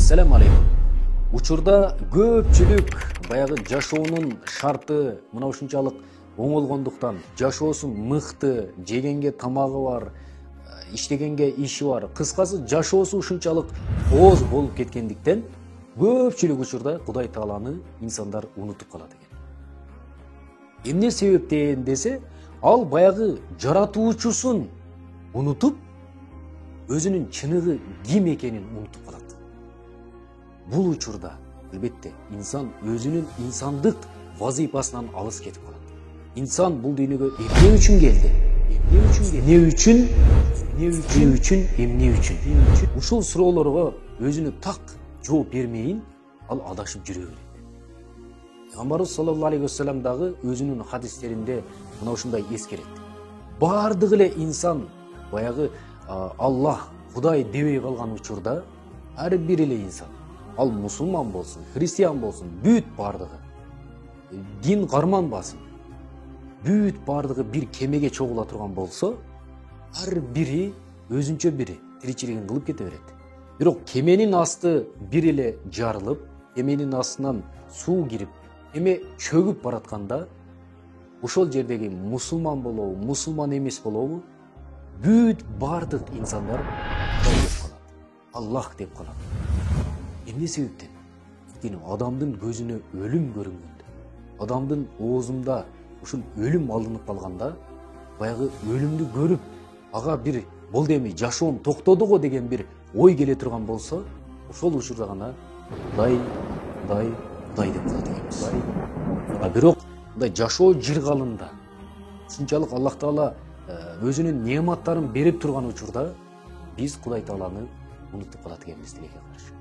Assalamu alaikum. Учурда көпчүлүк баягы жашоонун шарты мына ушунчалык оңолгондуктан, жашоосу мыкты, жегенге тамагы бар, иштегенге иши бар. Кыскасы жашоосу ушунчалык ооз болуп кеткендиктен көпчүлүк учурда Кудай Тааланы инсандар унутуп калат экен. Эмне себептен десе, ал баягы жаратуучусун унутуп, өзүнүн чыныгы ким экенин унутуп калат. Бул учурда албетте инсан өзүнүн инсандык вазифасынан алыс кетип калат. Инсан бул дүйнөгө эмне үчүн келди? Эмне үчүн? Ушул суроолорго өзүнө так жооп бермейин, ал адашып жүрө берет. Пайгамбарыбыз саллаллаху алейхи вассалам дагы өзүнүн хадистеринде мына ушундай эскерет. Бардыгы эле инсан баягы Аллах, Кудай дебей калган учурда ар бир эле инсан, ал мусулман болсун, христиан болсун, бүт бардыгы, дин карманбасын, бүт бардыгы бир кемеге чогула турган болсо, ар бири өзүнчө бири тиричилигин кылып кете берет. Бирок кеменин асты бир эле жарылып, кеменин астынан суу кирип, эме чөгүп баратканда, ошол жердеги мусулман болобу, мусулман эмес болобу, бүт бардык инсандар Кудай деп калат, Аллах деп калат. Эмне себептен? Анткени адамдын көзүнө өлүм көрүнгөндө, адамдын оозунда ушул өлүм алынып калганда, баягы өлүмдү көрүп, ага бир болду эми жашоом токтоду го деген бир ой келе турган болсо, ошол учурда гана Кудай деп калат экенбиз. Бирок мындай жашоо жыргалында ушунчалык Аллах Таала өзүнүн неаматтарын берип турган учурда биз Кудай Тааланы унутуп калат экенбиз тилекке каршы.